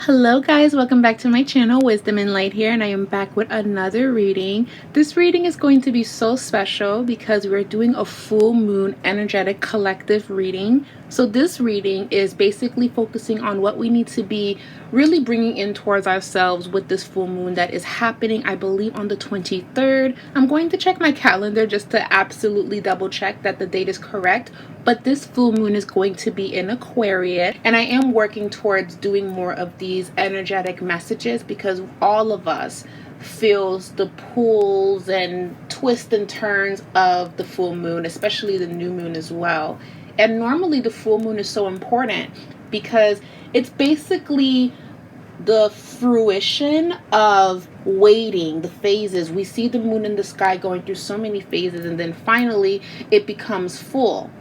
Hello guys, welcome back to my channel. Wisdom and Light here, and I am back with another reading. This reading is going to be so special because we're doing a full moon energetic collective reading. So this reading is basically focusing on what we need to be really bringing in towards ourselves with this full moon that is happening, I believe, on the 23rd. I'm going to check my calendar just to absolutely double check that the date is correct. But this full moon is going to be in Aquarius, and I am working towards doing more of these energetic messages because all of us feels the pulls and twists and turns of the full moon, especially the new moon as well. And normally the full moon is so important because it's basically the fruition of waiting, the phases. We see the moon in the sky going through so many phases, and then finally it becomes full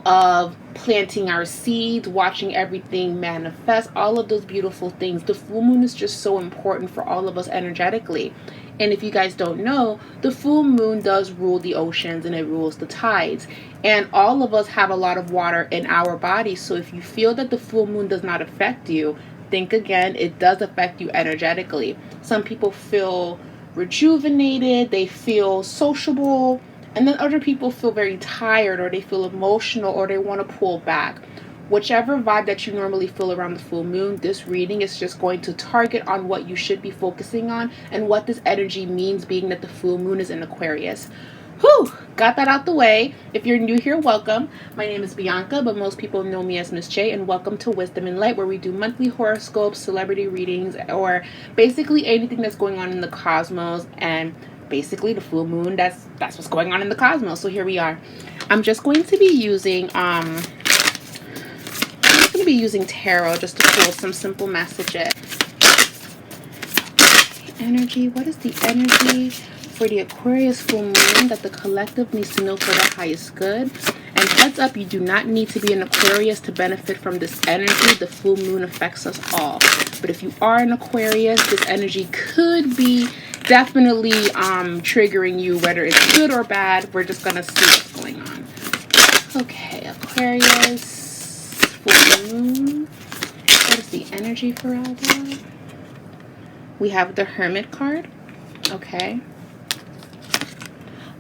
of planting our seeds, watching everything manifest, all of those beautiful things. The full moon is just so important for all of us energetically. And if you guys don't know, the full moon does rule the oceans and it rules the tides. And all of us have a lot of water in our bodies. So if you feel that the full moon does not affect you, think again, it does affect you energetically. Some people feel rejuvenated, they feel sociable, and then other people feel very tired, or they feel emotional, or they want to pull back. Whichever vibe that you normally feel around the full moon, this reading is just going to target on what you should be focusing on and what this energy means, being that the full moon is in Aquarius. Whew, got that out the way. If you're new here, welcome. My name is Bianca, but most people know me as Miss J, and welcome to Wisdom and Light, where we do monthly horoscopes, celebrity readings, or basically anything that's going on in the cosmos. And basically the full moon, that's what's going on in the cosmos. So here we are. I'm just going to be using tarot just to pull some simple messages. Energy. What is the energy for the Aquarius full moon that the collective needs to know for the highest good? And heads up, you do not need to be an Aquarius to benefit from this energy. The full moon affects us all. But if you are an Aquarius, this energy could be definitely triggering you, whether it's good or bad. We're just gonna see what's going on. Okay, Aquarius full moon. What is the energy for all that? We have the Hermit card. Okay.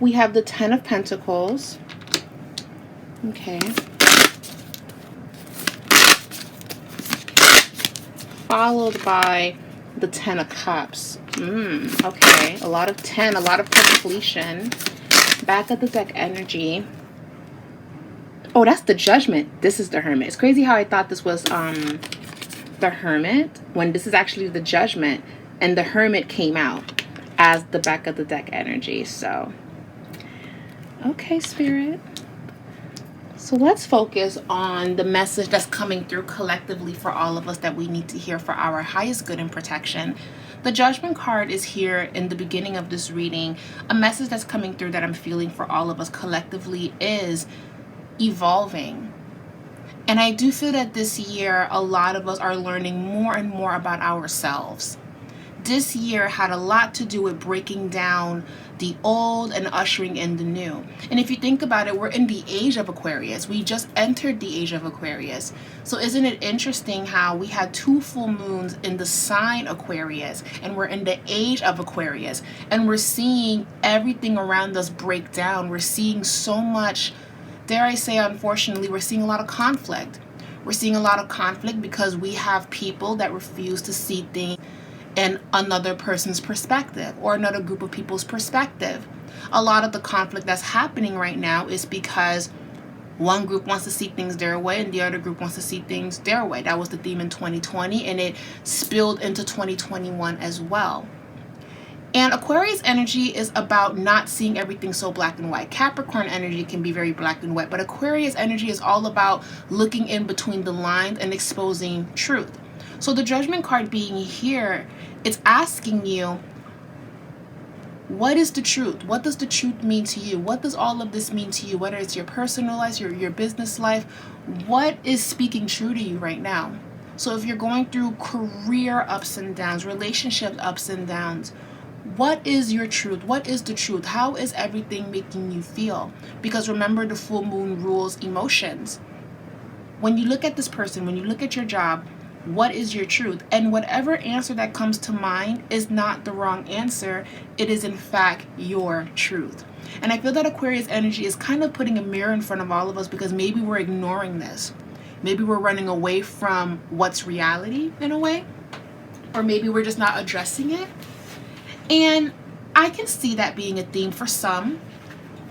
We have the Ten of Pentacles. Okay. Followed by the Ten of Cups. Okay. A lot of 10, a lot of completion. Back of the deck energy. Oh, that's the Judgment. This is the Hermit. It's crazy how I thought this was the Hermit when this is actually the Judgment, and the Hermit came out as the back of the deck energy. So, okay, Spirit. So let's focus on the message that's coming through collectively for all of us that we need to hear for our highest good and protection. The Judgment card is here in the beginning of this reading. A message that's coming through that I'm feeling for all of us collectively is evolving. And I do feel that this year, a lot of us are learning more and more about ourselves. This year had a lot to do with breaking down the old and ushering in the new. And if you think about it, we're in the age of Aquarius. We just entered the age of Aquarius. So isn't it interesting how we had two full moons in the sign Aquarius, and we're in the age of Aquarius, and we're seeing everything around us break down. We're seeing so much, dare I say, unfortunately, we're seeing a lot of conflict. We're seeing a lot of conflict because we have people that refuse to see things in another person's perspective or another group of people's perspective. A lot of the conflict that's happening right now is because one group wants to see things their way and the other group wants to see things their way. That was the theme in 2020, and it spilled into 2021 as well. And Aquarius energy is about not seeing everything so black and white. Capricorn energy can be very black and white, but Aquarius energy is all about looking in between the lines and exposing truth. So the Judgment card being here, it's asking you, what is the truth? What does the truth mean to you? What does all of this mean to you? Whether it's your personal life, your business life, what is speaking true to you right now? So if you're going through career ups and downs, relationship ups and downs, what is your truth? What is the truth? How is everything making you feel? Because remember, the full moon rules emotions. When you look at this person, when you look at your job, What is your truth? And whatever answer that comes to mind is not the wrong answer. It is in fact your truth. And I feel that Aquarius energy is kind of putting a mirror in front of all of us, because maybe we're ignoring this. Maybe we're running away from what's reality in a way, or maybe we're just not addressing it. And I can see that being a theme for some.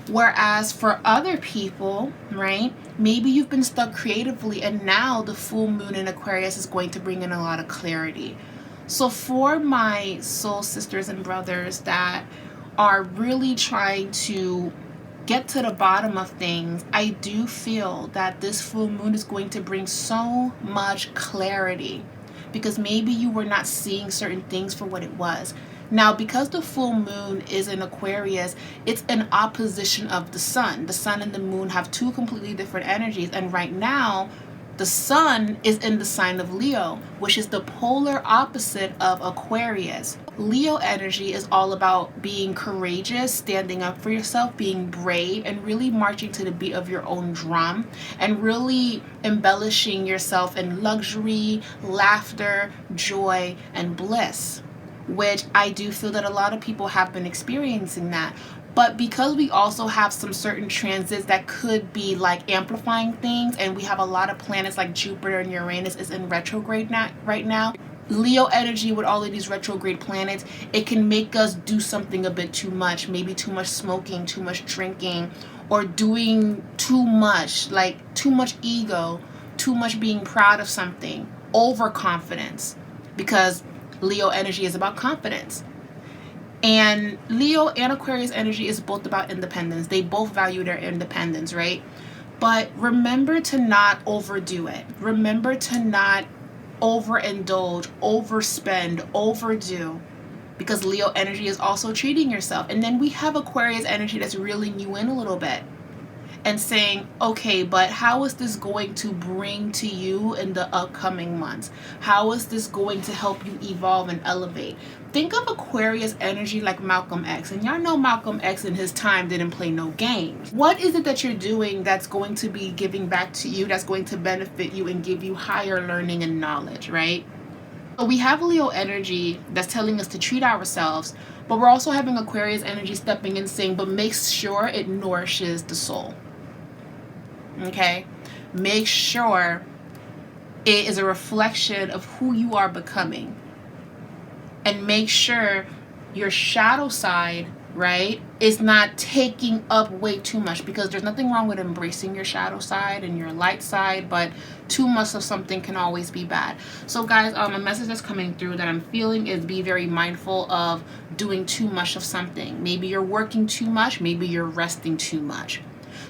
Whereas for other people, right, maybe you've been stuck creatively, and now the full moon in Aquarius is going to bring in a lot of clarity. So for my soul sisters and brothers that are really trying to get to the bottom of things, I do feel that this full moon is going to bring so much clarity, because maybe you were not seeing certain things for what it was. Now, because the full moon is in Aquarius, it's an opposition of the sun. The sun and the moon have two completely different energies. And right now, the sun is in the sign of Leo, which is the polar opposite of Aquarius. Leo energy is all about being courageous, standing up for yourself, being brave, and really marching to the beat of your own drum, and really embellishing yourself in luxury, laughter, joy, and bliss. Which I do feel that a lot of people have been experiencing that. But because we also have some certain transits that could be like amplifying things, and we have a lot of planets like Jupiter and Uranus is in retrograde right now, Leo energy with all of these retrograde planets, it can make us do something a bit too much. Maybe too much smoking, too much drinking, or doing too much, like too much ego, too much being proud of something, overconfidence. Because Leo energy is about confidence. And Leo and Aquarius energy is both about independence. They both value their independence, right? But remember to not overdo it. Remember to not overindulge, overspend, overdo. Because Leo energy is also treating yourself. And then we have Aquarius energy that's reeling you in a little bit and saying, okay, but how is this going to bring to you in the upcoming months? How is this going to help you evolve and elevate? Think of Aquarius energy like Malcolm X. And y'all know Malcolm X in his time didn't play no games. What is it that you're doing that's going to be giving back to you, that's going to benefit you and give you higher learning and knowledge, right? So we have Leo energy that's telling us to treat ourselves, but we're also having Aquarius energy stepping in saying, but make sure it nourishes the soul. Okay, make sure it is a reflection of who you are becoming, and make sure your shadow side, right, is not taking up way too much, because there's nothing wrong with embracing your shadow side and your light side, but too much of something can always be bad. So guys, a message that's coming through that I'm feeling is be very mindful of doing too much of something. Maybe you're working too much, maybe you're resting too much.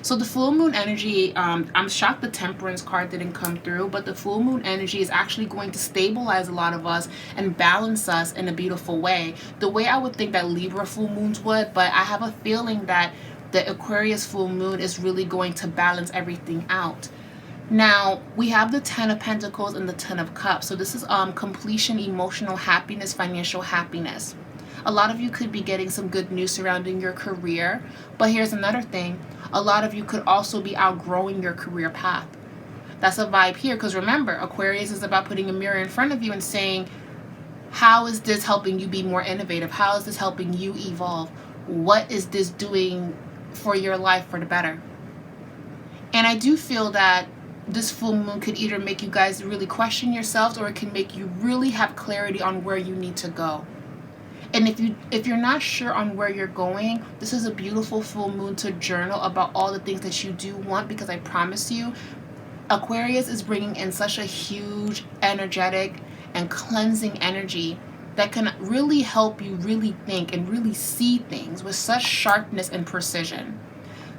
So the full moon energy, I'm shocked the Temperance card didn't come through, but the full moon energy is actually going to stabilize a lot of us and balance us in a beautiful way. The way I would think that Libra full moons would, but I have a feeling that the Aquarius full moon is really going to balance everything out. Now, we have the 10 of Pentacles and the 10 of Cups. So this is completion, emotional happiness, financial happiness. A lot of you could be getting some good news surrounding your career. But here's another thing. A lot of you could also be outgrowing your career path. That's a vibe here. Because remember, Aquarius is about putting a mirror in front of you and saying, how is this helping you be more innovative? How is this helping you evolve? What is this doing for your life for the better? And I do feel that this full moon could either make you guys really question yourselves, or it can make you really have clarity on where you need to go. And if you're not sure on where you're going, this is a beautiful full moon to journal about all the things that you do want, because I promise you, Aquarius is bringing in such a huge, energetic, and cleansing energy that can really help you really think and really see things with such sharpness and precision.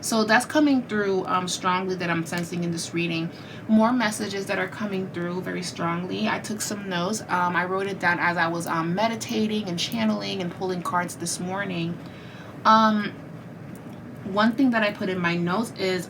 So that's coming through strongly, that I'm sensing in this reading. More messages that are coming through very strongly. I took some notes. I wrote it down as I was meditating and channeling and pulling cards this morning. One thing that I put in my notes is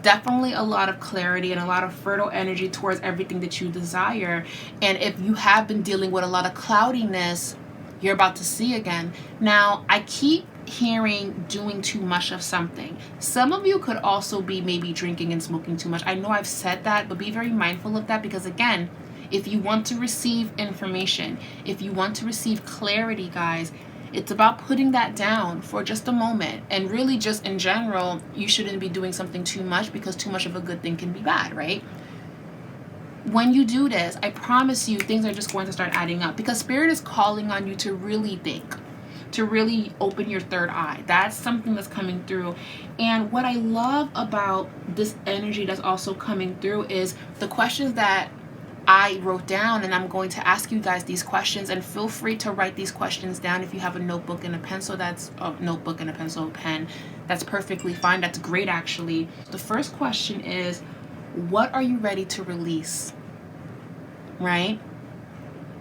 definitely a lot of clarity and a lot of fertile energy towards everything that you desire. And if you have been dealing with a lot of cloudiness, you're about to see again. Now, I keep hearing doing too much of something. Some of you could also be maybe drinking and smoking too much. I know I've said that, but be very mindful of that, because again, If you want to receive information, if you want to receive clarity, guys, it's about putting that down for just a moment. And really, just in general, you shouldn't be doing something too much, because too much of a good thing can be bad, right? When you do this, I promise you, things are just going to start adding up, because Spirit is calling on you to really think, to really open your third eye. That's something that's coming through. And what I love about this energy that's also coming through is the questions that I wrote down, and I'm going to ask you guys these questions, and feel free to write these questions down. If you have a notebook and a pencil, that's a notebook and a pencil, pen, that's perfectly fine. That's great, actually. The first question is, what are you ready to release? Right?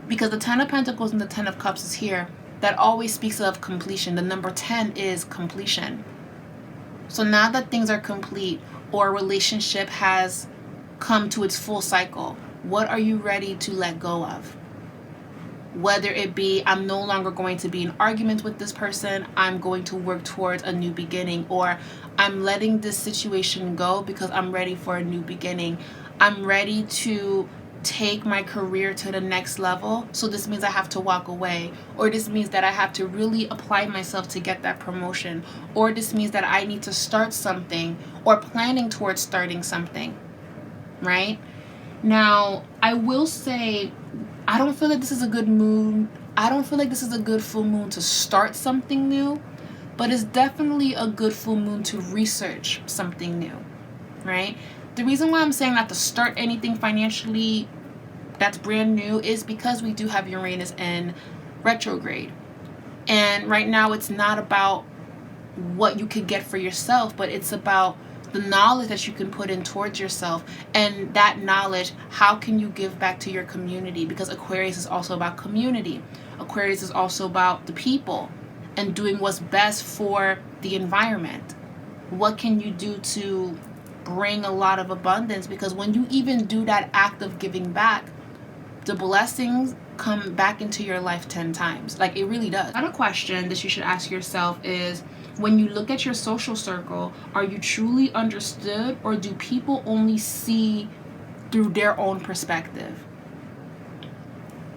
Because the 10 of Pentacles and the 10 of Cups is here. That always speaks of completion. The number 10 is completion. So now that things are complete, or a relationship has come to its full cycle, what are you ready to let go of? Whether it be, I'm no longer going to be in argument with this person, I'm going to work towards a new beginning, or I'm letting this situation go because I'm ready for a new beginning. I'm ready to take my career to the next level, so this means I have to walk away, or this means that I have to really apply myself to get that promotion, or this means that I need to start something, or planning towards starting something, right? Now, I will say, I don't feel like this is a good moon. I don't feel like this is a good full moon to start something new, but it's definitely a good full moon to research something new, right? The reason why I'm saying not to start anything financially that's brand new is because we do have Uranus in retrograde. And right now it's not about what you could get for yourself, but it's about the knowledge that you can put in towards yourself. And that knowledge, how can you give back to your community? Because Aquarius is also about community. Aquarius is also about the people and doing what's best for the environment. What can you do to bring a lot of abundance? Because when you even do that act of giving back, the blessings come back into your life 10 times. Like, it really does. Another question that you should ask yourself is, when you look at your social circle, are you truly understood, or do people only see through their own perspective?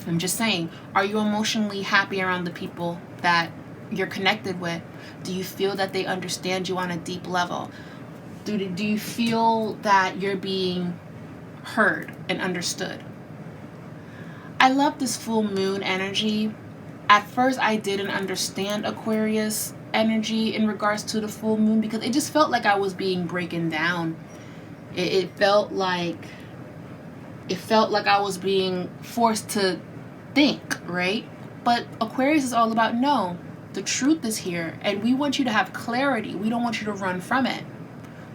I'm just saying, are you emotionally happy around the people that you're connected with? Do you feel that they understand you on a deep level? Do you feel that you're being heard and understood? I love this full moon energy. At first, I didn't understand Aquarius energy in regards to the full moon, because it just felt like I was being broken down. It felt like I was being forced to think, right? But Aquarius is all about, no, the truth is here, and we want you to have clarity. We don't want you to run from it.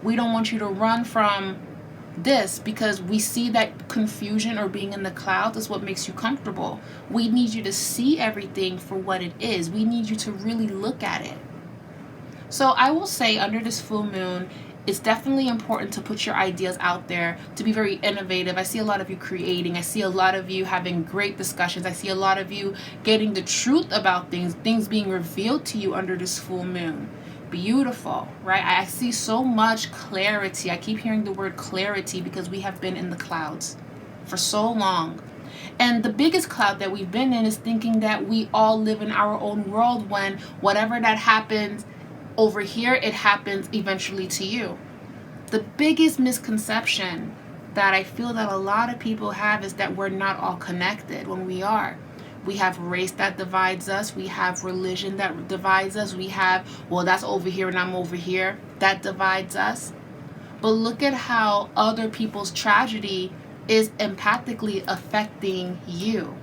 We don't want you to run from this, because we see that confusion or being in the clouds is what makes you comfortable. We need you to see everything for what it is. We need you to really look at it. So I will say, under this full moon, it's definitely important to put your ideas out there, to be very innovative. I see a lot of you creating. I see a lot of you having great discussions. I see a lot of you getting the truth about things being revealed to you under this full moon. Beautiful, right? I see so much clarity. I keep hearing the word clarity, because we have been in the clouds for so long. And the biggest cloud that we've been in is thinking that we all live in our own world, when whatever that happens over here, it happens eventually to you. The biggest misconception that I feel that a lot of people have is that we're not all connected, when we are. We have race that divides us. We have religion that divides us. We have, well, that's over here and I'm over here. That divides us. But look at how other people's tragedy is empathically affecting you.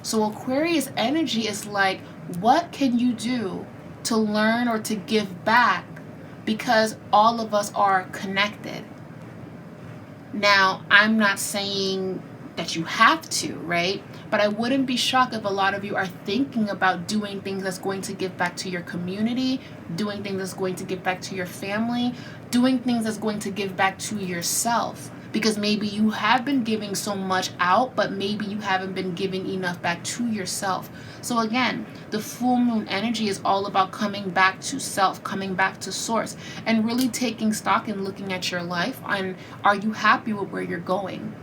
So Aquarius energy is like, what can you do to learn or to give back? Because all of us are connected. Now, I'm not saying that you have to, right? But I wouldn't be shocked if a lot of you are thinking about doing things that's going to give back to your community, doing things that's going to give back to your family, doing things that's going to give back to yourself. Because maybe you have been giving so much out, but maybe you haven't been giving enough back to yourself. So again, the full moon energy is all about coming back to self, coming back to source, and really taking stock and looking at your life. And are you happy with where you're going?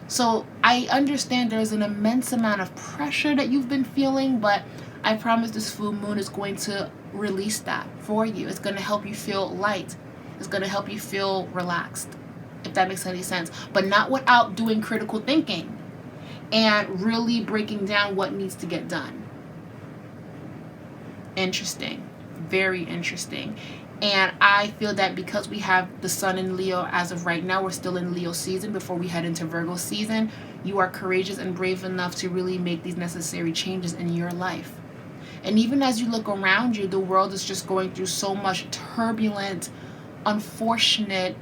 So I understand there's an immense amount of pressure that you've been feeling, but I promise this full moon is going to release that for you. It's going to help you feel light. It's going to help you feel relaxed, if that makes any sense. But not without doing critical thinking and really breaking down what needs to get done. Interesting. Very interesting. And I feel that because we have the sun in Leo as of right now, we're still in Leo season before we head into Virgo season, you are courageous and brave enough to really make these necessary changes in your life. And even as you look around you, the world is just going through so much turbulent, unfortunate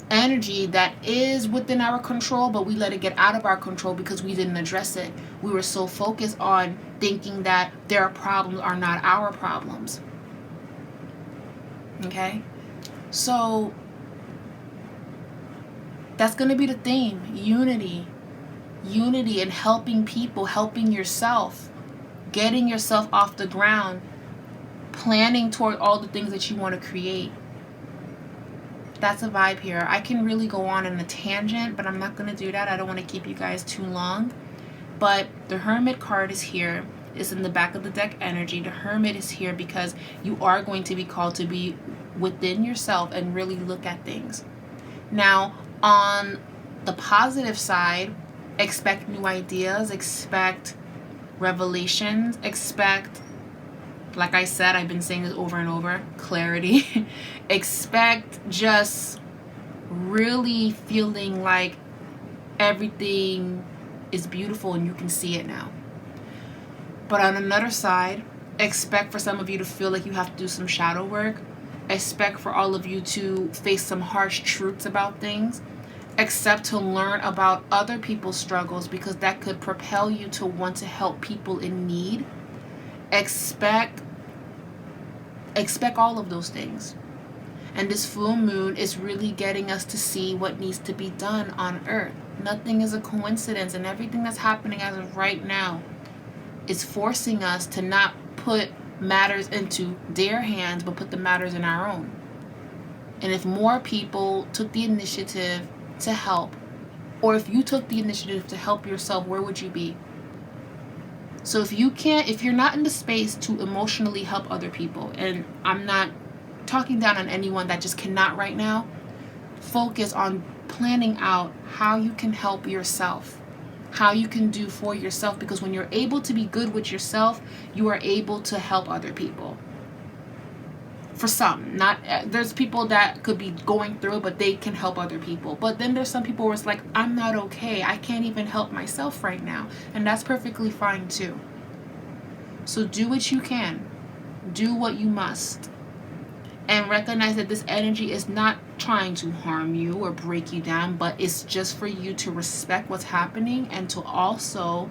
energy that is within our control, but we let it get out of our control because we didn't address it. We were so focused on thinking that their problems are not our problems. Okay, so that's going to be the theme. Unity and helping people, helping yourself, getting yourself off the ground, planning toward all the things that you want to create. That's a vibe here. I can really go on in a tangent, but I'm not going to do that. I don't want to keep you guys too long. But the Hermit card is here. It's in the back of the deck energy. The Hermit is here because you are going to be called to be within yourself and really look at things. Now, on the positive side, expect new ideas, expect revelations, expect, like I said, I've been saying this over and over, clarity. Expect just really feeling like everything is beautiful and you can see it now. But on another side, expect for some of you to feel like you have to do some shadow work. Expect for all of you to face some harsh truths about things. Expect to learn about other people's struggles because that could propel you to want to help people in need. Expect all of those things. And this full moon is really getting us to see what needs to be done on Earth. Nothing is a coincidence, and everything that's happening as of right now is forcing us to not put matters into their hands, but put the matters in our own. And if more people took the initiative to help, or if you took the initiative to help yourself, where would you be? So if you're not in the space to emotionally help other people, and I'm not talking down on anyone that just cannot right now, focus on planning out how you can help yourself, how you can do for yourself, because when you're able to be good with yourself, you are able to help other people. For some, there's people that could be going through it, but they can help other people. But then there's some people where it's like, I'm not okay. I can't even help myself right now. And that's perfectly fine too. So do what you can. Do what you must. And recognize that this energy is not trying to harm you or break you down, but it's just for you to respect what's happening and to also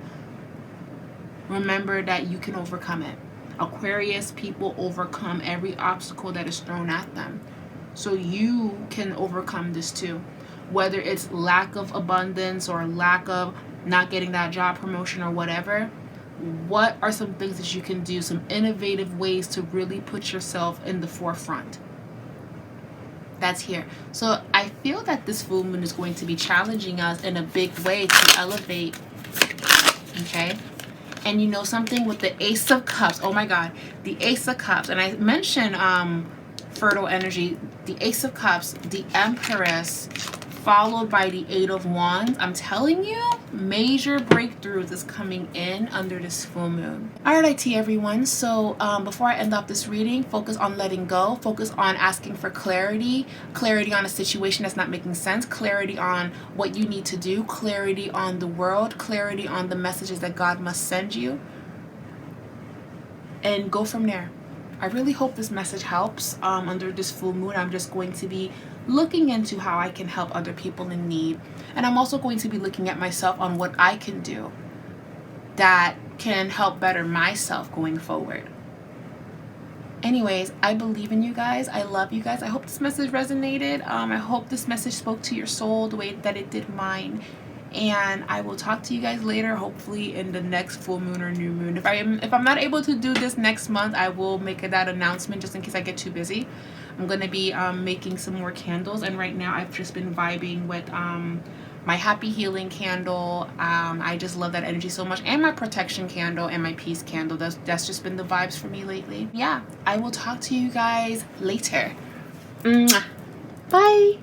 remember that you can overcome it. Aquarius people overcome every obstacle that is thrown at them. So you can overcome this too. Whether it's lack of abundance or lack of not getting that job promotion or whatever, what are some things that you can do, some innovative ways to really put yourself in the forefront? That's here. So I feel that this full moon is going to be challenging us in a big way to elevate. Okay? And you know something with the Ace of Cups. Oh my God. The Ace of Cups. And I mentioned fertile energy. The Ace of Cups, the Empress, followed by the Eight of Wands. I'm telling you, major breakthroughs is coming in under this full moon. Alright, everyone. So before I end off this reading, focus on letting go. Focus on asking for clarity. Clarity on a situation that's not making sense. Clarity on what you need to do. Clarity on the world. Clarity on the messages that God must send you. And go from there. I really hope this message helps. Under this full moon, I'm just going to be looking into how I can help other people in need. And I'm also going to be looking at myself on what I can do that can help better myself going forward. Anyways, I believe in you guys. I love you guys. I hope this message resonated. I hope this message spoke to your soul the way that it did mine. And I will talk to you guys later, hopefully in the next full moon or new moon. If I'm not able to do this next month, I will make that announcement just in case I get too busy. I'm going to be making some more candles, and right now I've just been vibing with my happy healing candle. I just love that energy so much. And my protection candle and my peace candle. That's just been the vibes for me lately. Yeah, I will talk to you guys later. Mwah. Bye.